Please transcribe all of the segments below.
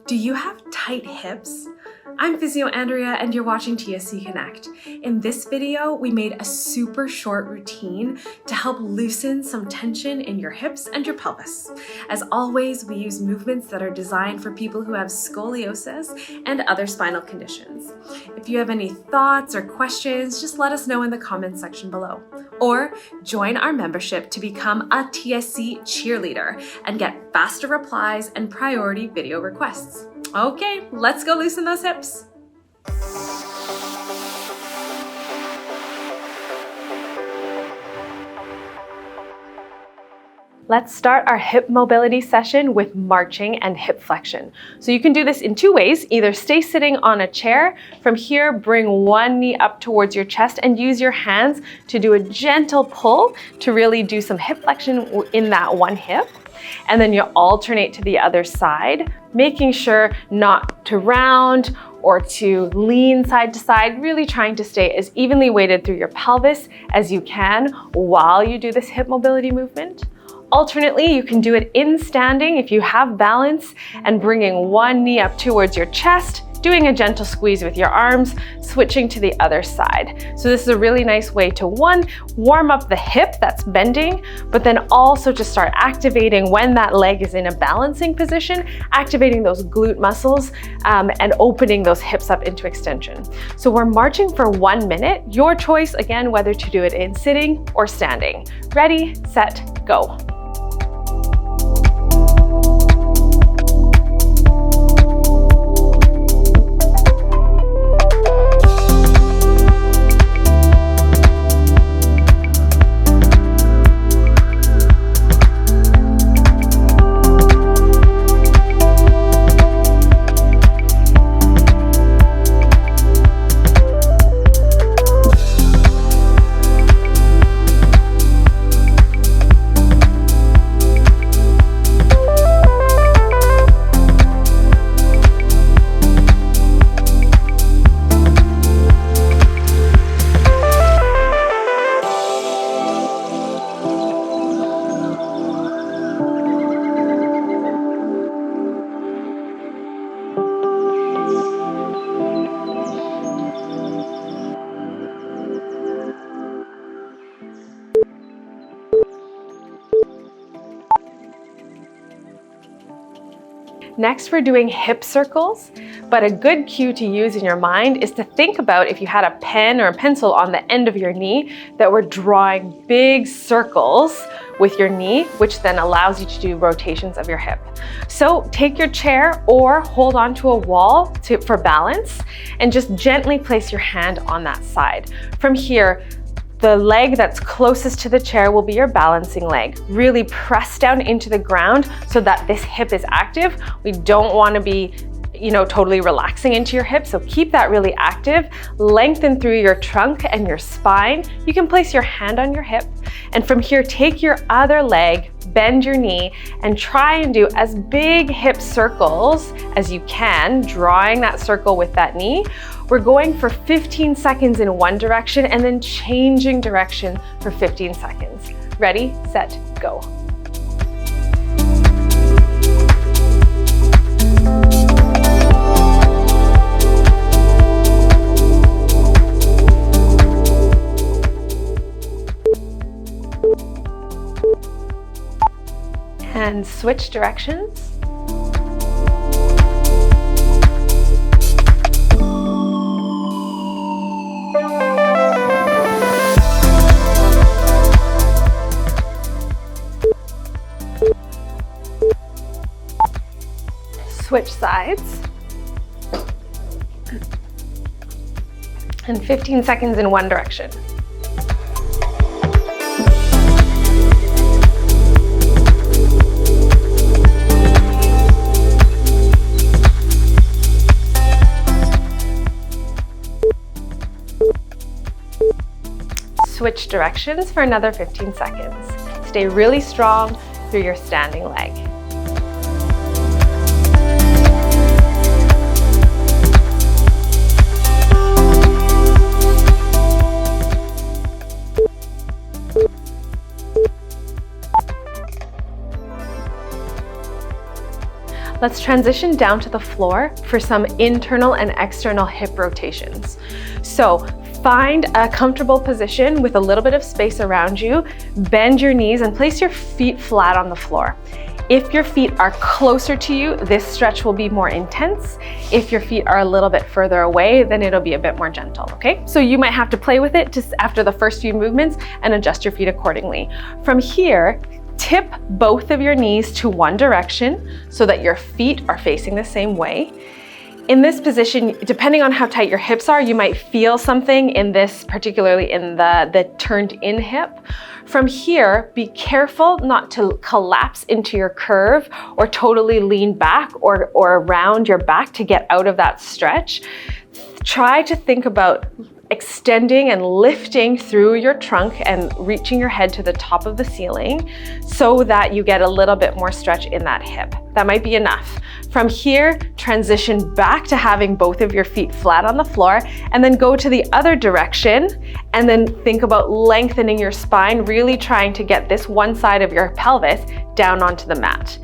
Do you have tight hips? I'm Physio Andrea and you're watching TSC Connect. In this video, we made a super short routine to help loosen some tension in your hips and your pelvis. As always, we use movements that are designed for people who have scoliosis and other spinal conditions. If you have any thoughts or questions, just let us know in the comments section below. Or join our membership to become a TSC cheerleader and get faster replies and priority video requests. Okay, let's go loosen those hips. Let's start our hip mobility session with marching and hip flexion. So you can do this in two ways. Either stay sitting on a chair. From here, bring one knee up towards your chest and use your hands to do a gentle pull to really do some hip flexion in that one hip. And then you alternate to the other side, making sure not to round or to lean side to side, really trying to stay as evenly weighted through your pelvis as you can while you do this hip mobility movement. Alternately, you can do it in standing if you have balance and bringing one knee up towards your chest, doing a gentle squeeze with your arms, switching to the other side. So this is a really nice way to, one, warm up the hip that's bending, but then also to start activating when that leg is in a balancing position, activating those glute muscles and opening those hips up into extension. So we're marching for 1 minute. Your choice, again, whether to do it in sitting or standing. Ready, set, go. Next, we're doing hip circles, but a good cue to use in your mind is to think about if you had a pen or a pencil on the end of your knee that we're drawing big circles with your knee, which then allows you to do rotations of your hip. So take your chair or hold onto a wall for balance and just gently place your hand on that side. From here, the leg that's closest to the chair will be your balancing leg. Really press down into the ground so that this hip is active. We don't want to be, totally relaxing into your hip. So keep that really active. Lengthen through your trunk and your spine. You can place your hand on your hip. And from here, take your other leg, bend your knee, and try and do as big hip circles as you can, drawing that circle with that knee. We're going for 15 seconds in one direction and then changing direction for 15 seconds. Ready, set, go. And switch directions. Switch sides. And 15 seconds in one direction. Switch directions for another 15 seconds. Stay really strong through your standing leg. let's transition down to the floor for some internal and external hip rotations. So find a comfortable position with a little bit of space around you, bend your knees and place your feet flat on the floor. If your feet are closer to you, this stretch will be more intense. If your feet are a little bit further away, then it'll be a bit more gentle, okay? So you might have to play with it just after the first few movements and adjust your feet accordingly. From here, tip both of your knees to one direction so that your feet are facing the same way. In this position, depending on how tight your hips are, you might feel something in this, particularly in the turned in hip. From here, be careful not to collapse into your curve or totally lean back or around your back to get out of that stretch. Try to think about extending and lifting through your trunk and reaching your head to the top of the ceiling so that you get a little bit more stretch in that hip. That might be enough. From here, transition back to having both of your feet flat on the floor and then go to the other direction and then think about lengthening your spine, really trying to get this one side of your pelvis down onto the mat.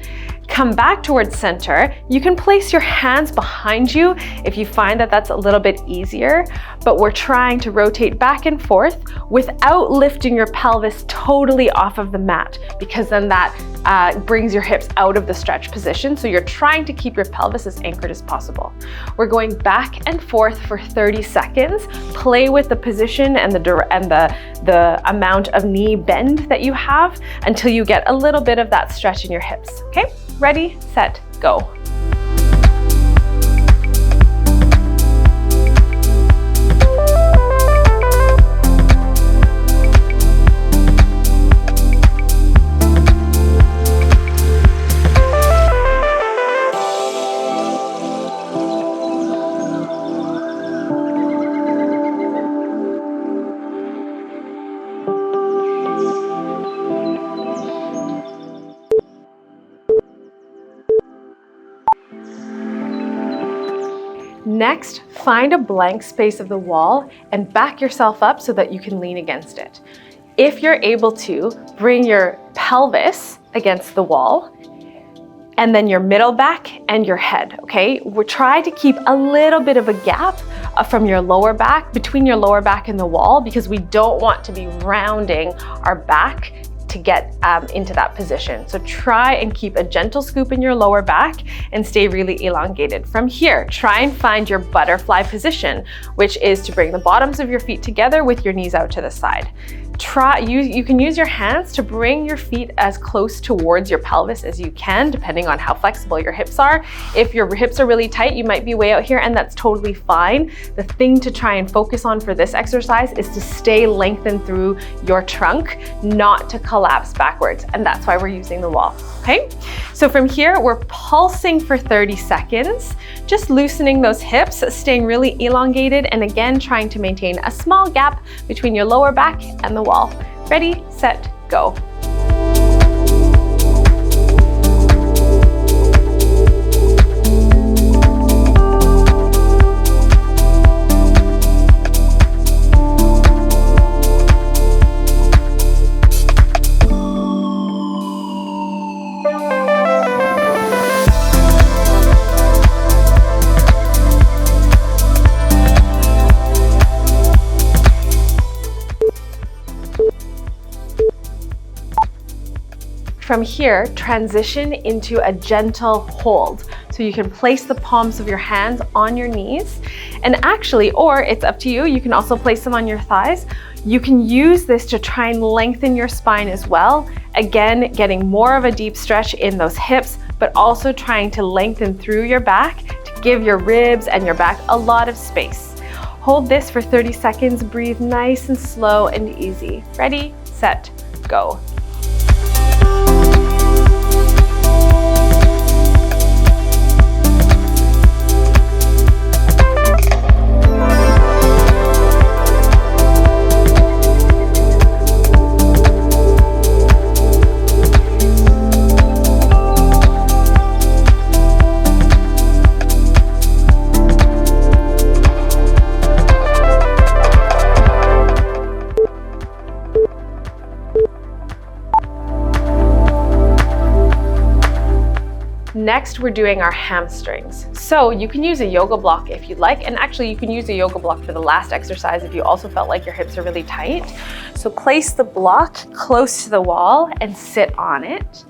Come back towards center. You can place your hands behind you if you find that that's a little bit easier, but we're trying to rotate back and forth without lifting your pelvis totally off of the mat, because then that brings your hips out of the stretch position. So you're trying to keep your pelvis as anchored as possible. We're going back and forth for 30 seconds. Play with the position and the amount of knee bend that you have until you get a little bit of that stretch in your hips, okay? Ready, set, go. Next, find a blank space of the wall and back yourself up so that you can lean against it. If you're able to, bring your pelvis against the wall and then your middle back and your head, okay? We'll try to keep a little bit of a gap from your lower back, between your lower back and the wall, because we don't want to be rounding our back to get into that position. So try and keep a gentle scoop in your lower back and stay really elongated. From here, try and find your butterfly position, which is to bring the bottoms of your feet together with your knees out to the side. You can use your hands to bring your feet as close towards your pelvis as you can, depending on how flexible your hips are. If your hips are really tight, you might be way out here, and that's totally fine. The thing to try and focus on for this exercise is to stay lengthened through your trunk, not to collapse backwards, and that's why we're using the wall, okay? So from here, we're pulsing for 30 seconds, just loosening those hips, staying really elongated, and again, trying to maintain a small gap between your lower back and the wall. Ready, set, go. From here, transition into a gentle hold. So you can place the palms of your hands on your knees, and actually, or it's up to you, you can also place them on your thighs. You can use this to try and lengthen your spine as well. Again, getting more of a deep stretch in those hips, but also trying to lengthen through your back to give your ribs and your back a lot of space. Hold this for 30 seconds, breathe nice and slow and easy. Ready, set, go. Next, we're doing our hamstrings. So you can use a yoga block if you'd like, and actually you can use a yoga block for the last exercise if you also felt like your hips are really tight. So place the block close to the wall and sit on it.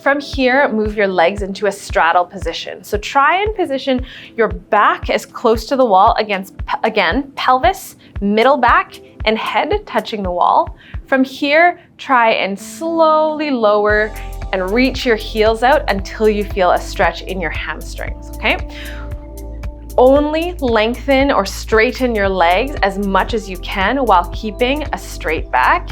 From here, move your legs into a straddle position. So try and position your back as close to the wall against, again, pelvis, middle back, and head touching the wall. From here, try and slowly lower and reach your heels out until you feel a stretch in your hamstrings, okay? Only lengthen or straighten your legs as much as you can while keeping a straight back.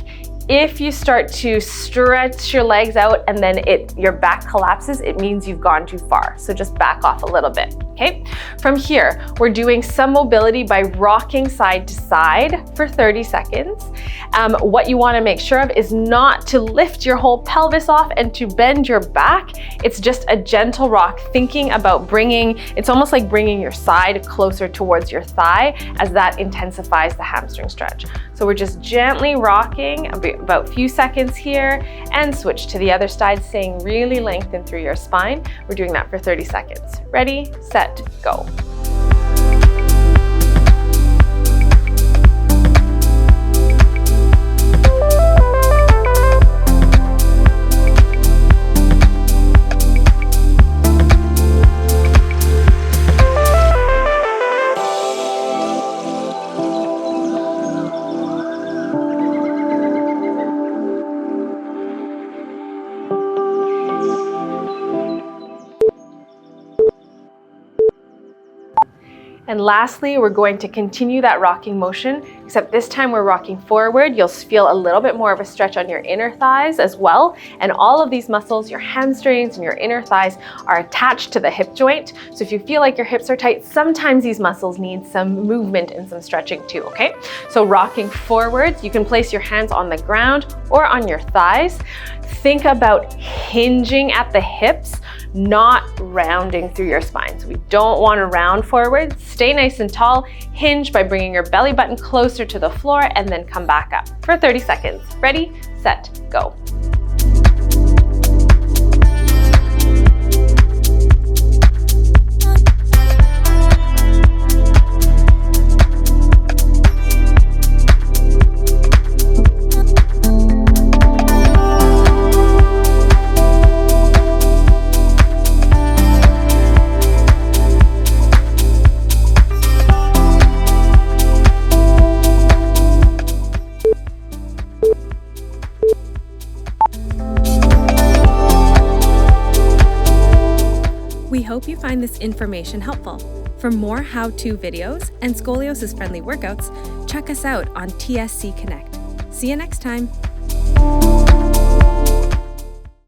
If you start to stretch your legs out and then your back collapses, it means you've gone too far. So just back off a little bit, okay? From here, we're doing some mobility by rocking side to side for 30 seconds. What you wanna make sure of is not to lift your whole pelvis off and to bend your back. It's just a gentle rock, thinking about it's almost like bringing your side closer towards your thigh as that intensifies the hamstring stretch. So we're just gently rocking about a few seconds here and switch to the other side, staying really lengthened through your spine. We're doing that for 30 seconds. Ready, set, go. And lastly, we're going to continue that rocking motion, except this time we're rocking forward. You'll feel a little bit more of a stretch on your inner thighs as well. And all of these muscles, your hamstrings and your inner thighs, are attached to the hip joint. So if you feel like your hips are tight, sometimes these muscles need some movement and some stretching too, okay? So rocking forwards, you can place your hands on the ground or on your thighs. Think about hinging at the hips, not rounding through your spine. So we don't want to round forward. Stay nice and tall. Hinge by bringing your belly button closer to the floor and then come back up for 30 seconds. Ready, set, go. We hope you find this information helpful. For more how-to videos and scoliosis-friendly workouts, check us out on TSC Connect. See you next time.